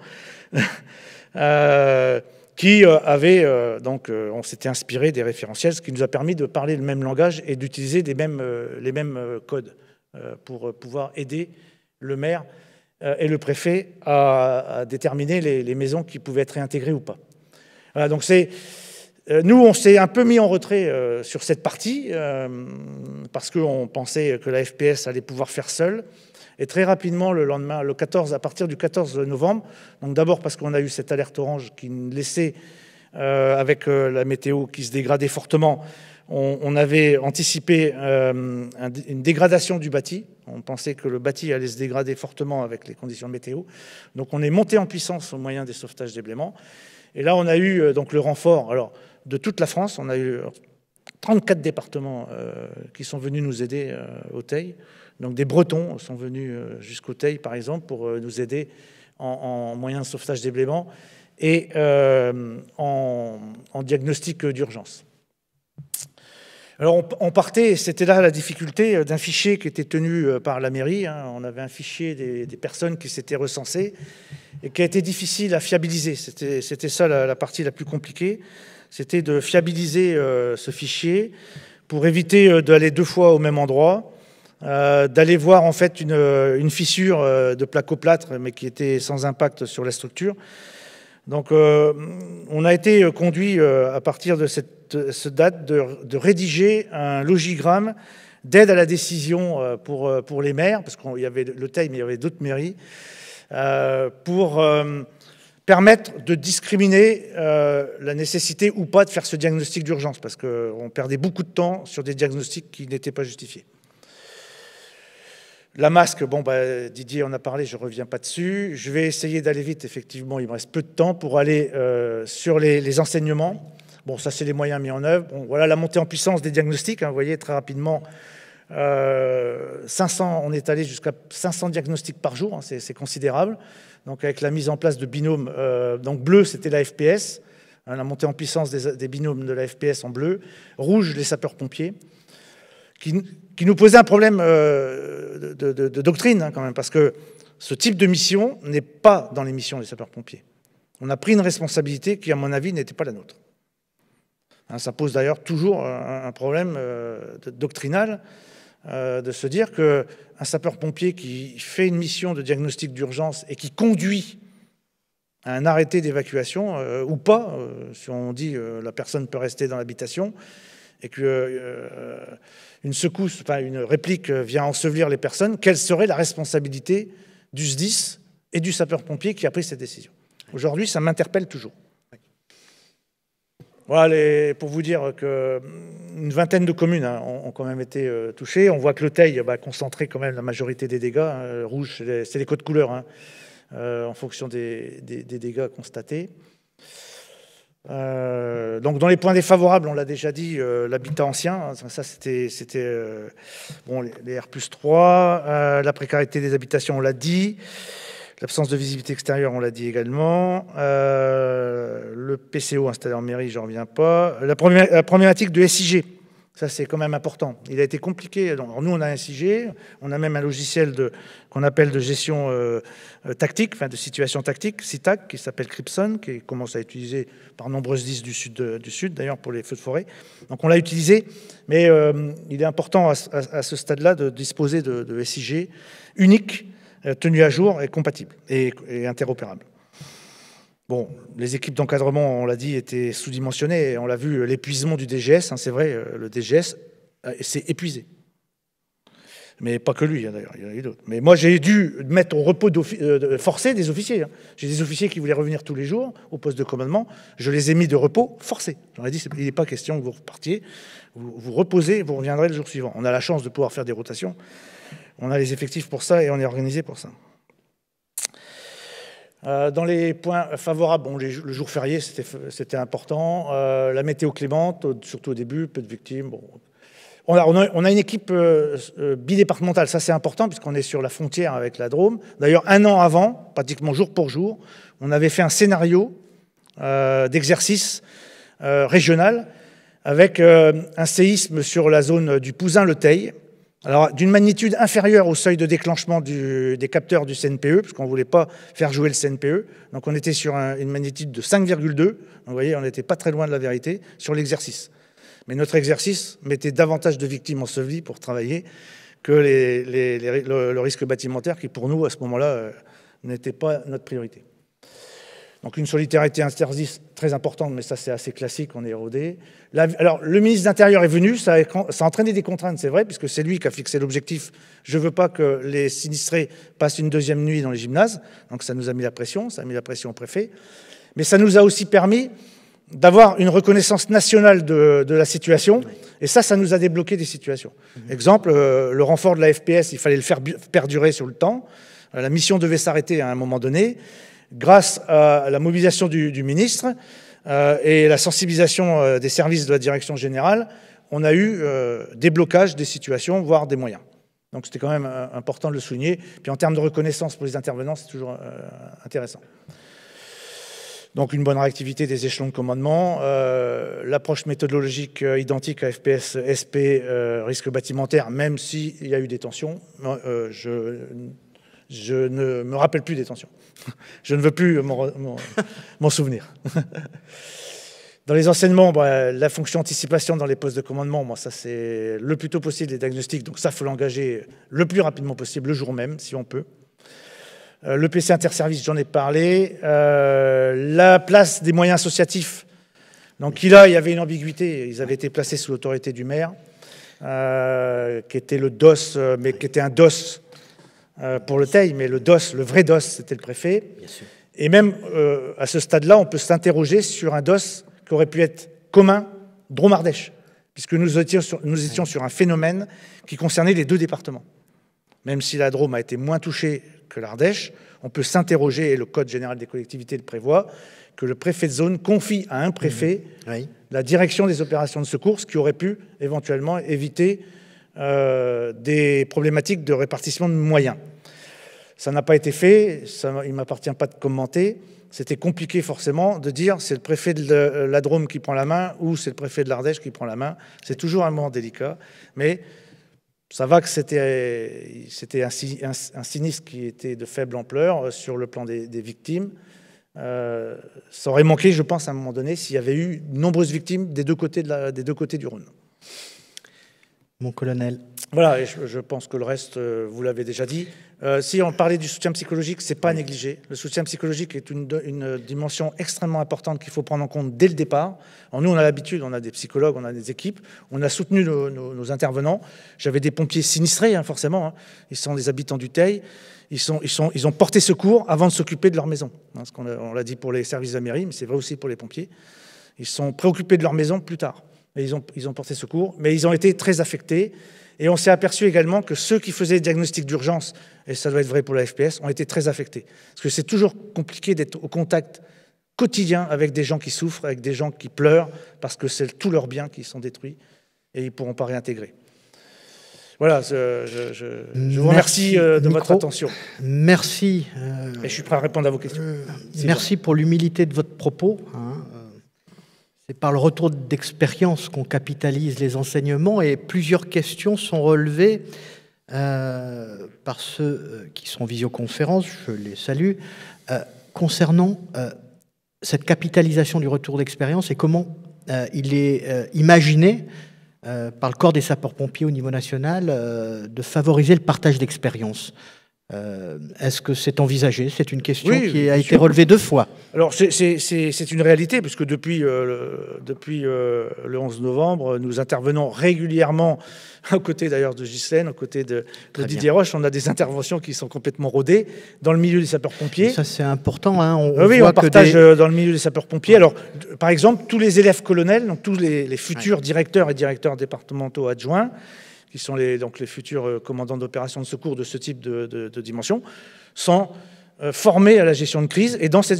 qui avait, donc, on s'était inspiré des référentiels, ce qui nous a permis de parler le même langage et d'utiliser les mêmes codes pour pouvoir aider le maire et le préfet à déterminer les maisons qui pouvaient être réintégrées ou pas. Voilà, donc nous, on s'est un peu mis en retrait sur cette partie parce qu'on pensait que la FPS allait pouvoir faire seule. Et très rapidement, le lendemain, à partir du 14 novembre, donc d'abord parce qu'on a eu cette alerte orange qui laissait, avec la météo qui se dégradait fortement, on avait anticipé une dégradation du bâti. On pensait que le bâti allait se dégrader fortement avec les conditions de météo. Donc on est monté en puissance au moyen des sauvetages déblaiements. Et là, on a eu donc le renfort de toute la France. On a eu 34 départements qui sont venus nous aider au Teil. Donc des Bretons sont venus jusqu'au Teil, par exemple, pour nous aider en moyens de sauvetage déblaiement et en diagnostic d'urgence. Alors on partait, et c'était là la difficulté, d'un fichier qui était tenu par la mairie. Hein. On avait un fichier des personnes qui s'étaient recensées et qui a été difficile à fiabiliser. C'était ça la partie la plus compliquée. C'était de fiabiliser ce fichier pour éviter d'aller 2 fois au même endroit, d'aller voir en fait une fissure de placo-plâtre, mais qui était sans impact sur la structure. Donc on a été conduit à partir de cette date de rédiger un logigramme d'aide à la décision pour les maires, parce qu'il y avait le Teil, mais il y avait d'autres mairies, pour permettre de discriminer la nécessité ou pas de faire ce diagnostic d'urgence, parce qu'on perdait beaucoup de temps sur des diagnostics qui n'étaient pas justifiés. La masque, Didier en a parlé, je ne reviens pas dessus. Je vais essayer d'aller vite, effectivement, il me reste peu de temps pour aller sur les enseignements. Bon, ça, c'est les moyens mis en œuvre. Bon, voilà la montée en puissance des diagnostics. Hein, vous voyez, très rapidement, 500, on est allé jusqu'à 500 diagnostics par jour. Hein, c'est considérable. Donc, avec la mise en place de binômes. Donc, bleu, c'était la FPS. Hein, la montée en puissance des binômes de la FPS en bleu. Rouge, les sapeurs-pompiers. Qui nous posait un problème de doctrine, hein, quand même, parce que ce type de mission n'est pas dans les missions des sapeurs-pompiers. On a pris une responsabilité qui, à mon avis, n'était pas la nôtre. Hein, ça pose d'ailleurs toujours un problème doctrinal, de se dire qu'un sapeur-pompier qui fait une mission de diagnostic d'urgence et qui conduit à un arrêté d'évacuation, ou pas, si on dit la personne peut rester dans l'habitation, et qu'une secousse, enfin une réplique vient ensevelir les personnes, quelle serait la responsabilité du SDIS et du sapeur-pompier qui a pris cette décision? Aujourd'hui, ça m'interpelle toujours. Voilà, pour vous dire qu'une vingtaine de communes ont quand même été touchées. On voit que le Teil a concentré quand même la majorité des dégâts. Rouge, c'est les codes couleurs, en fonction des dégâts constatés. Donc dans les points défavorables, on l'a déjà dit, l'habitat ancien, ça c'était bon, les R+3, la précarité des habitations, on l'a dit, l'absence de visibilité extérieure, on l'a dit également, le PCO installé en mairie, j'en reviens pas, la problématique de SIG, ça c'est quand même important. Il a été compliqué. Alors, nous on a un SIG, on a même un logiciel qu'on appelle de gestion tactique, enfin de situation tactique, SITAC, qui s'appelle Cripson, qui commence à être utilisé par nombreuses SDIS du sud d'ailleurs pour les feux de forêt. Donc on l'a utilisé, mais il est important à ce stade-là de disposer de SIG unique, tenu à jour et compatible et interopérable. Bon, les équipes d'encadrement, on l'a dit, étaient sous-dimensionnées. Et on l'a vu, l'épuisement du DGS, c'est vrai, le DGS s'est épuisé. Mais pas que lui, d'ailleurs, il y en a eu d'autres. Mais moi, j'ai dû mettre au repos forcé des officiers. J'ai des officiers qui voulaient revenir tous les jours au poste de commandement. Je les ai mis de repos forcé. J'en ai dit, il n'est pas question que vous repartiez. Vous reposez, vous reviendrez le jour suivant. On a la chance de pouvoir faire des rotations. On a les effectifs pour ça et on est organisé pour ça. Dans les points favorables, bon, le jour férié, c'était important. La météo clémente, surtout au début, peu de victimes. Bon. On a une équipe bidépartementale, ça c'est important, puisqu'on est sur la frontière avec la Drôme. D'ailleurs, un an avant, pratiquement jour pour jour, on avait fait un scénario d'exercice régional avec un séisme sur la zone du Pouzin-le-Teil. Alors, d'une magnitude inférieure au seuil de déclenchement des capteurs du CNPE, parce qu'on ne voulait pas faire jouer le CNPE. Donc, on était sur une magnitude de 5,2. Donc, vous voyez, on n'était pas très loin de la vérité sur l'exercice. Mais notre exercice mettait davantage de victimes ensevelies pour travailler que le risque bâtimentaire qui, pour nous, à ce moment-là, n'était pas notre priorité. Donc une solidarité interdite très importante, mais ça c'est assez classique, on est érodé. Alors le ministre de l'Intérieur est venu, ça a entraîné des contraintes, c'est vrai, puisque c'est lui qui a fixé l'objectif. Je ne veux pas que les sinistrés passent une deuxième nuit dans les gymnases, donc ça nous a mis la pression, ça a mis la pression au préfet. Mais ça nous a aussi permis d'avoir une reconnaissance nationale de la situation, et ça nous a débloqué des situations. Exemple, le renfort de la FPS, il fallait le faire perdurer sur le temps. La mission devait s'arrêter à un moment donné. Grâce à la mobilisation du ministre et la sensibilisation des services de la direction générale, on a eu déblocage des situations, voire des moyens. Donc c'était quand même important de le souligner. Puis en termes de reconnaissance pour les intervenants, c'est toujours intéressant. Donc une bonne réactivité des échelons de commandement, l'approche méthodologique identique à FPS, SP, risque bâtimentaire, même s'il y a eu des tensions. Je ne me rappelle plus des tensions. Je ne veux plus m'en souvenir. Dans les enseignements, la fonction anticipation dans les postes de commandement, ça c'est le plus tôt possible les diagnostics, donc ça il faut l'engager le plus rapidement possible, le jour même, si on peut. Le PC interservice, j'en ai parlé. La place des moyens associatifs. Donc là, il y avait une ambiguïté. Ils avaient été placés sous l'autorité du maire, qui était le DOS, mais qui était un DOS pour le Teil, mais le DOS, le vrai DOS, c'était le préfet. Bien sûr. Et même à ce stade-là, on peut s'interroger sur un DOS qui aurait pu être commun Drôme-Ardèche, puisque nous étions sur un phénomène qui concernait les deux départements. Même si la Drôme a été moins touchée que l'Ardèche, on peut s'interroger, et le Code général des collectivités le prévoit, que le préfet de zone confie à un préfet la direction des opérations de secours, ce qui aurait pu éventuellement éviter des problématiques de répartition de moyens. Ça n'a pas été fait, il ne m'appartient pas de commenter. C'était compliqué forcément de dire c'est le préfet de la Drôme qui prend la main ou c'est le préfet de l'Ardèche qui prend la main. C'est toujours un moment délicat, mais ça va que c'était un sinistre qui était de faible ampleur sur le plan des victimes. Ça aurait manqué, je pense, à un moment donné, s'il y avait eu de nombreuses victimes des deux côtés du Rhône. mon colonel. Voilà, et je pense que le reste, vous l'avez déjà dit. Si on parlait du soutien psychologique, c'est pas négligé. Le soutien psychologique est une dimension extrêmement importante qu'il faut prendre en compte dès le départ. Alors nous, on a l'habitude, on a des psychologues, on a des équipes, on a soutenu nos intervenants. J'avais des pompiers sinistrés, hein, forcément. Hein. Ils sont des habitants du Teil. Ils ont porté secours avant de s'occuper de leur maison. Hein, on l'a dit pour les services de la mairie, mais c'est vrai aussi pour les pompiers. Ils sont préoccupés de leur maison plus tard. Et ils ont porté secours, mais ils ont été très affectés. Et on s'est aperçu également que ceux qui faisaient des diagnostics d'urgence, et ça doit être vrai pour la FPS, ont été très affectés. Parce que c'est toujours compliqué d'être au contact quotidien avec des gens qui souffrent, avec des gens qui pleurent, parce que c'est tous leurs biens qui sont détruits et ils ne pourront pas réintégrer. Voilà, je vous remercie de votre attention. Merci. Et je suis prêt à répondre à vos questions. Merci pour l'humilité de votre propos. C'est par le retour d'expérience qu'on capitalise les enseignements et plusieurs questions sont relevées par ceux qui sont en visioconférence, je les salue, concernant cette capitalisation du retour d'expérience et comment il est imaginé par le corps des sapeurs-pompiers au niveau national de favoriser le partage d'expérience. Est-ce que c'est envisagé? C'est une question qui a été relevée 2 fois. Alors, c'est une réalité, puisque depuis le 11 novembre, nous intervenons régulièrement, aux côtés d'ailleurs de Ghislaine, aux côtés de Didier Roche. On a des interventions qui sont complètement rodées dans le milieu des sapeurs-pompiers. Ça, c'est important. Hein. On partage dans le milieu des sapeurs-pompiers. Alors, par exemple, tous les élèves colonels, donc tous les futurs directeurs et directeurs départementaux adjoints, qui sont les futurs commandants d'opérations de secours de ce type de dimension, sont formés à la gestion de crise. Et dans cette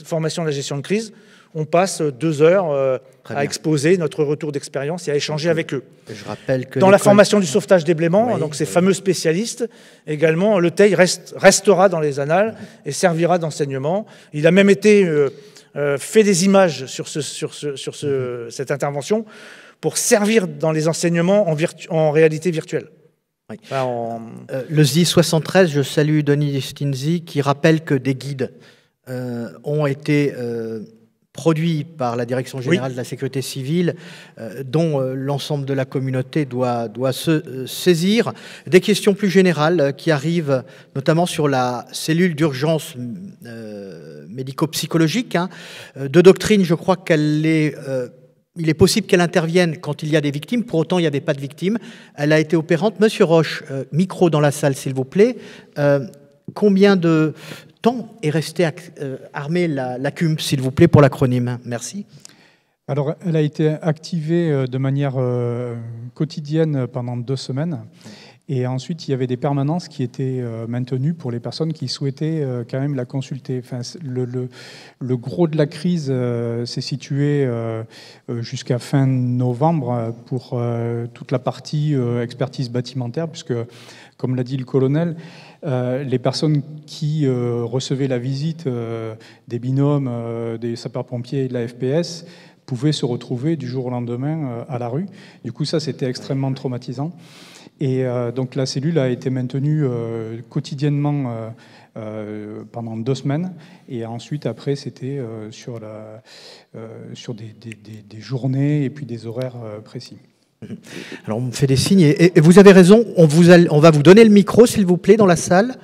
formation à la gestion de crise, on passe 2 heures à exposer notre retour d'expérience et à échanger avec eux. Je rappelle que dans la formation du sauvetage des blêments, donc ces fameux spécialistes, également, le Teil restera dans les annales et servira d'enseignement. Il a même été fait des images sur cette intervention pour servir dans les enseignements en réalité virtuelle. Oui. Le SDI 73, je salue Denis Stinzi, qui rappelle que des guides ont été produits par la Direction générale de la sécurité civile, dont l'ensemble de la communauté doit se saisir. Des questions plus générales qui arrivent, notamment sur la cellule d'urgence médico-psychologique. Hein. De doctrine, je crois qu'elle est... il est possible qu'elle intervienne quand il y a des victimes. Pour autant, il n'y avait pas de victimes. Elle a été opérante. Monsieur Roche, micro dans la salle, s'il vous plaît. Combien de temps est resté armée la CUMP, s'il vous plaît, pour l'acronyme? Merci. Alors, elle a été activée de manière quotidienne pendant 2 semaines. Et ensuite, il y avait des permanences qui étaient maintenues pour les personnes qui souhaitaient quand même la consulter. Enfin, le gros de la crise s'est situé jusqu'à fin novembre pour toute la partie expertise bâtimentaire, puisque, comme l'a dit le colonel, les personnes qui recevaient la visite des binômes, des sapeurs-pompiers et de la FPS pouvaient se retrouver du jour au lendemain à la rue. Du coup, ça, c'était extrêmement traumatisant. Et donc la cellule a été maintenue quotidiennement pendant 2 semaines. Et ensuite, après, c'était sur des journées et puis des horaires précis. Alors, on me fait des signes. Et vous avez raison, on va vous donner le micro, s'il vous plaît, dans la salle.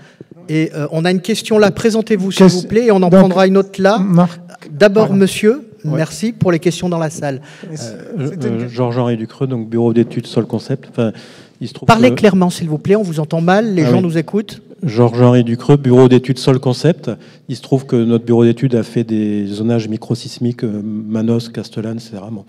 Et on a une question là. Présentez-vous, s'il vous plaît, et on en prendra une autre là. D'abord, monsieur. Ouais. Merci pour les questions dans la salle. Georges-Henri Ducreux, donc bureau d'études Sol Concept. Enfin, il se trouve Parlez clairement, s'il vous plaît, on vous entend mal, les gens nous écoutent. Georges-Henri Ducreux, bureau d'études Sol Concept. Il se trouve que notre bureau d'études a fait des zonages microsismiques, Manos, Castellane, etc. Bon.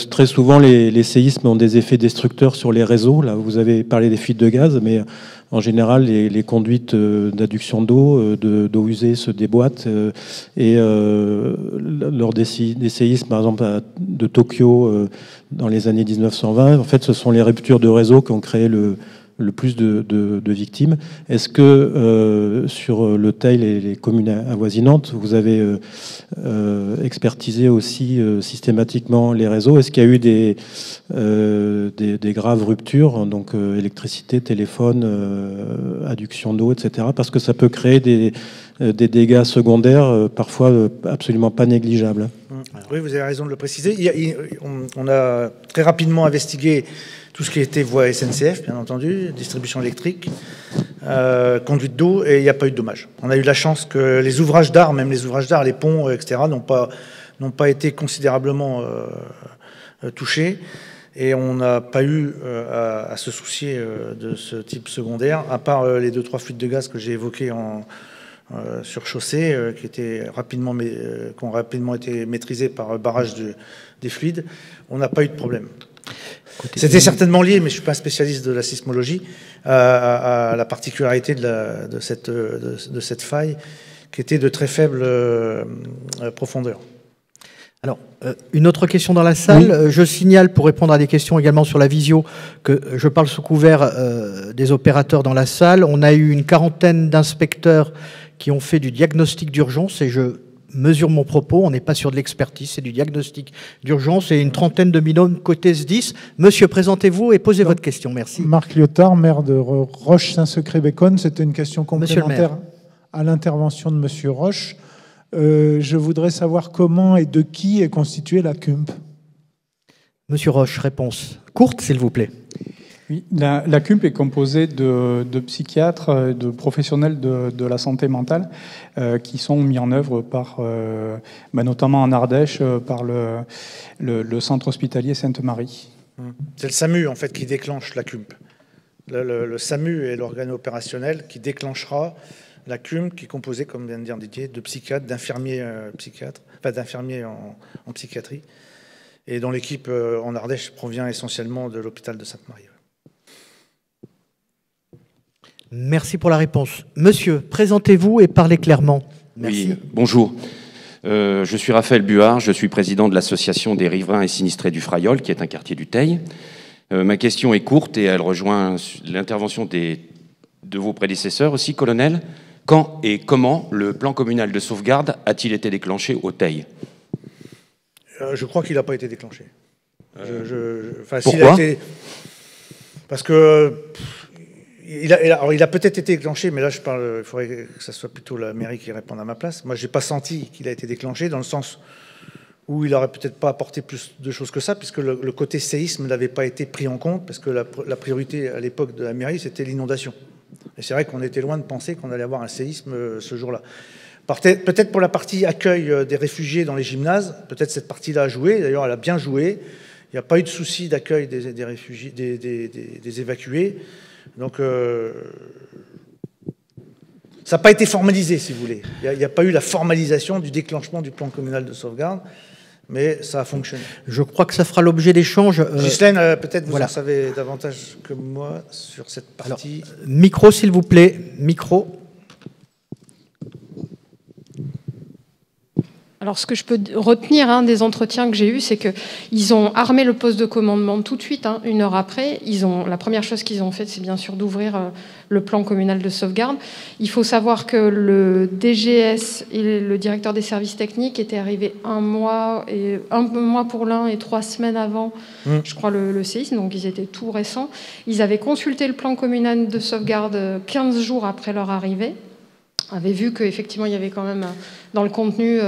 Très souvent, les séismes ont des effets destructeurs sur les réseaux. Là, vous avez parlé des fuites de gaz, mais en général, les conduites d'adduction d'eau, d'eau usée se déboîtent. Et lors des séismes, par exemple, de Tokyo, dans les années 1920, en fait, ce sont les ruptures de réseau qui ont créé le plus de victimes. Est-ce que sur le Teil et les communes avoisinantes, vous avez expertisé aussi systématiquement les réseaux? Est-ce qu'il y a eu des graves ruptures, donc électricité, téléphone, adduction d'eau, etc. Parce que ça peut créer des dégâts secondaires, parfois absolument pas négligeables. Oui, vous avez raison de le préciser. On a très rapidement investigué tout ce qui était voie SNCF, bien entendu, distribution électrique, conduite d'eau, et il n'y a pas eu de dommages. On a eu la chance que les ouvrages d'art, même les ouvrages d'art, les ponts, etc., n'ont pas été considérablement touchés. Et on n'a pas eu à se soucier de ce type secondaire, à part les 2-3 fuites de gaz que j'ai évoquées sur chaussée, qui ont rapidement été maîtrisées par barrage des fluides. On n'a pas eu de problème. C'était certainement lié, mais je ne suis pas un spécialiste de la sismologie, à la particularité de cette faille, qui était de très faible profondeur. Alors, une autre question dans la salle. Oui. Je signale, pour répondre à des questions également sur la visio, que je parle sous couvert des opérateurs dans la salle. On a eu une quarantaine d'inspecteurs qui ont fait du diagnostic d'urgence, et je mesure mon propos, on n'est pas sur de l'expertise, c'est du diagnostic d'urgence, et une trentaine de binômes côté SDIS. Monsieur, présentez-vous et posez votre question. Merci. Marc Lyotard, maire de Roche-Saint-Secret-Béconne. C'était une question complémentaire à l'intervention de Monsieur Roche. Je voudrais savoir comment et de qui est constituée la CUMP. Monsieur Roche, réponse courte, s'il vous plaît. Oui, la CUMP est composée de psychiatres, de professionnels de la santé mentale qui sont mis en œuvre par, notamment en Ardèche, par le centre hospitalier Sainte-Marie. C'est le SAMU, en fait, qui déclenche la CUMP. Le SAMU est l'organe opérationnel qui déclenchera la CUMP, qui est composée, comme vient de dire Didier, de psychiatres, d'infirmiers psychiatres, enfin d'infirmiers en psychiatrie, et dont l'équipe en Ardèche provient essentiellement de l'hôpital de Sainte-Marie. Merci pour la réponse. Monsieur, présentez-vous et parlez clairement. Merci. Oui, bonjour. Je suis Raphaël Buard, je suis président de l'association des riverains et sinistrés du Frayol, qui est un quartier du Teil. Ma question est courte et elle rejoint l'intervention de vos prédécesseurs aussi, colonel. Quand et comment le plan communal de sauvegarde a-t-il été déclenché au Teil? Je crois qu'il n'a pas été déclenché. Pourquoi? Parce que il a peut-être été déclenché, mais là je parle, il faudrait que ce soit plutôt la mairie qui réponde à ma place. Moi, j'ai pas senti qu'il a été déclenché, dans le sens où il aurait peut-être pas apporté plus de choses que ça, puisque le côté séisme n'avait pas été pris en compte, parce que la priorité à l'époque de la mairie, c'était l'inondation. Et c'est vrai qu'on était loin de penser qu'on allait avoir un séisme ce jour-là. Peut-être pour la partie accueil des réfugiés dans les gymnases, peut-être cette partie-là a joué. D'ailleurs, elle a bien joué. Il n'y a pas eu de souci d'accueil des réfugiés, des évacués. Donc, ça n'a pas été formalisé, si vous voulez. Il n'y a pas eu la formalisation du déclenchement du plan communal de sauvegarde, mais ça a fonctionné. Je crois que ça fera l'objet d'échanges. Ghislaine, peut-être vous en savez davantage que moi sur cette partie. Alors, micro, s'il vous plaît. Micro. Alors, ce que je peux retenir des entretiens que j'ai eus, c'est qu'ils ont armé le poste de commandement tout de suite, une heure après. La première chose qu'ils ont faite, c'est bien sûr d'ouvrir le plan communal de sauvegarde. Il faut savoir que le DGS et le directeur des services techniques étaient arrivés un mois pour l'un et 3 semaines avant, je crois, le séisme. Donc, ils étaient tout récents. Ils avaient consulté le plan communal de sauvegarde 15 jours après leur arrivée. Avait vu qu'effectivement, il y avait quand même dans le contenu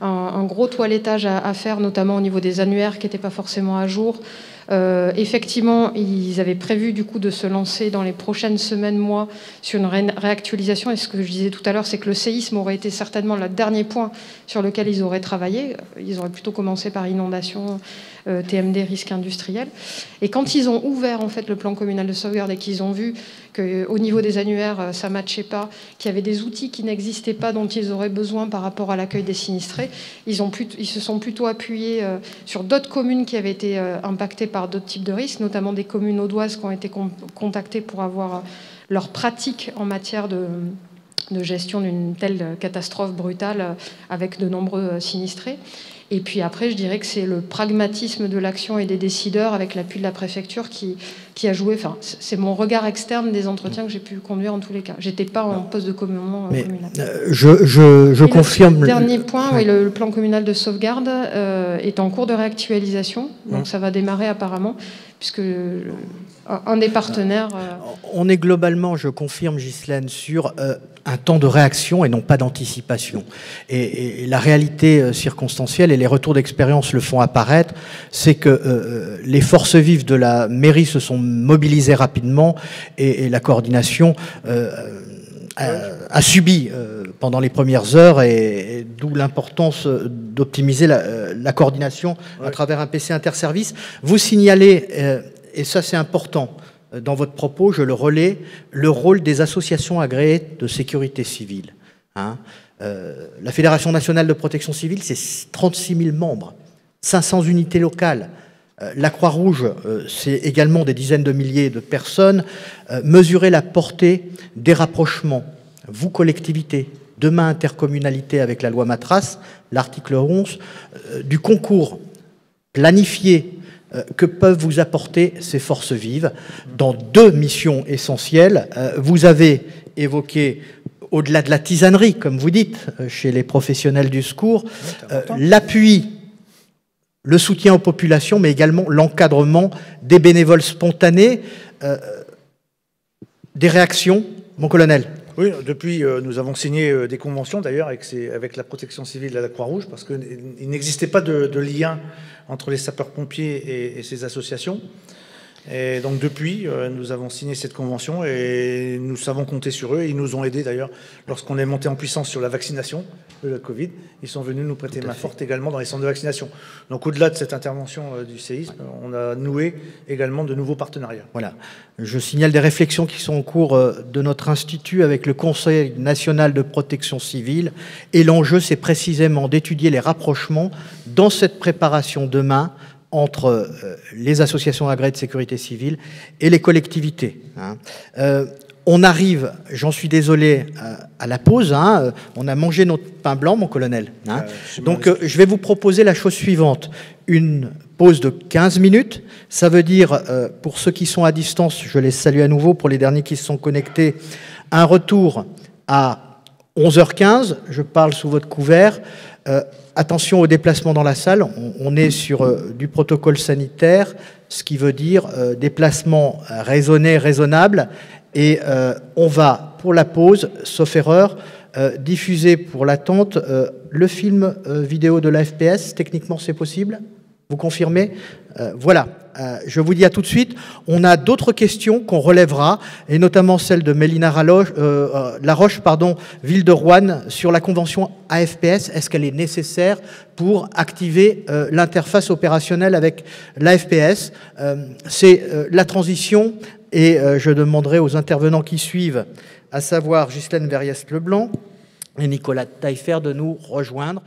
un gros toilettage à faire, notamment au niveau des annuaires qui n'étaient pas forcément à jour. Effectivement, ils avaient prévu du coup de se lancer dans les prochaines semaines, mois, sur une réactualisation. Et ce que je disais tout à l'heure, c'est que le séisme aurait été certainement le dernier point sur lequel ils auraient travaillé. Ils auraient plutôt commencé par inondation, TMD, risque industriel. Et quand ils ont ouvert en fait le plan communal de sauvegarde et qu'ils ont vu qu'au niveau des annuaires, ça ne matchait pas, qu'il y avait des outils qui n'existaient pas dont ils auraient besoin par rapport à l'accueil des sinistrés, ils se sont plutôt appuyés sur d'autres communes qui avaient été impactées par d'autres types de risques, notamment des communes audoises qui ont été contactées pour avoir leurs pratiques en matière de gestion d'une telle catastrophe brutale avec de nombreux sinistrés. Et puis après, je dirais que c'est le pragmatisme de l'action et des décideurs avec l'appui de la préfecture qui a joué. Enfin, c'est mon regard externe des entretiens que j'ai pu conduire en tous les cas. J'étais pas en poste de commandement communal. Je confirme. Dernier point, oui, le plan communal de sauvegarde est en cours de réactualisation. Donc ça va démarrer apparemment, puisque un des partenaires... On est globalement, je confirme Ghislaine, sur un temps de réaction et non pas d'anticipation. Et la réalité circonstancielle et les retours d'expérience le font apparaître, c'est que les forces vives de la mairie se sont mobilisées rapidement et la coordination a subi pendant les premières heures, et d'où l'importance d'optimiser la coordination à travers un PC interservice. Vous signalez, et ça c'est important, dans votre propos, je le relais, le rôle des associations agréées de sécurité civile. La Fédération nationale de protection civile, c'est 36 000 membres, 500 unités locales. La Croix-Rouge, c'est également des dizaines de milliers de personnes. Mesurez la portée des rapprochements, vous collectivités, demain intercommunalité avec la loi Matras, l'article 11, du concours planifié que peuvent vous apporter ces forces vives dans deux missions essentielles. Vous avez évoqué, au-delà de la tisanerie, comme vous dites, chez les professionnels du secours, l'appui, le soutien aux populations, mais également l'encadrement des bénévoles spontanés. Des réactions, mon colonel? Oui, depuis, nous avons signé des conventions, d'ailleurs, avec la protection civile et la Croix-Rouge, parce qu'il n'existait pas de lien entre les sapeurs-pompiers et ces associations. Et donc, depuis, nous avons signé cette convention et nous savons compter sur eux. Ils nous ont aidés, d'ailleurs, lorsqu'on est monté en puissance sur la vaccination de la Covid. Ils sont venus nous prêter main forte également dans les centres de vaccination. Donc, au-delà de cette intervention du séisme, on a noué également de nouveaux partenariats. Voilà. Je signale des réflexions qui sont en cours de notre institut avec le Conseil national de protection civile. Et l'enjeu, c'est précisément d'étudier les rapprochements dans cette préparation demain entre les associations agréées de sécurité civile et les collectivités. On arrive, j'en suis désolé, à la pause. On a mangé notre pain blanc, mon colonel. Donc, je vais vous proposer la chose suivante. Une pause de 15 minutes. Ça veut dire, pour ceux qui sont à distance, je les salue à nouveau, pour les derniers qui se sont connectés, un retour à 11h15. Je parle sous votre couvert. Attention au déplacement dans la salle, on est sur du protocole sanitaire, ce qui veut dire déplacement raisonné, raisonnable, et on va, pour la pause, sauf erreur, diffuser pour l'attente le film vidéo de la FPS. Techniquement, c'est possible? Vous confirmez? Voilà. Je vous dis à tout de suite. On a d'autres questions qu'on relèvera, et notamment celle de Mélina Laroche, ville de Roanne, sur la convention AFPS. Est-ce qu'elle est nécessaire pour activer l'interface opérationnelle avec l'AFPS? C'est la transition, et je demanderai aux intervenants qui suivent, à savoir Ghislaine Verriès-Leblanc et Nicolas Taillefer, de nous rejoindre.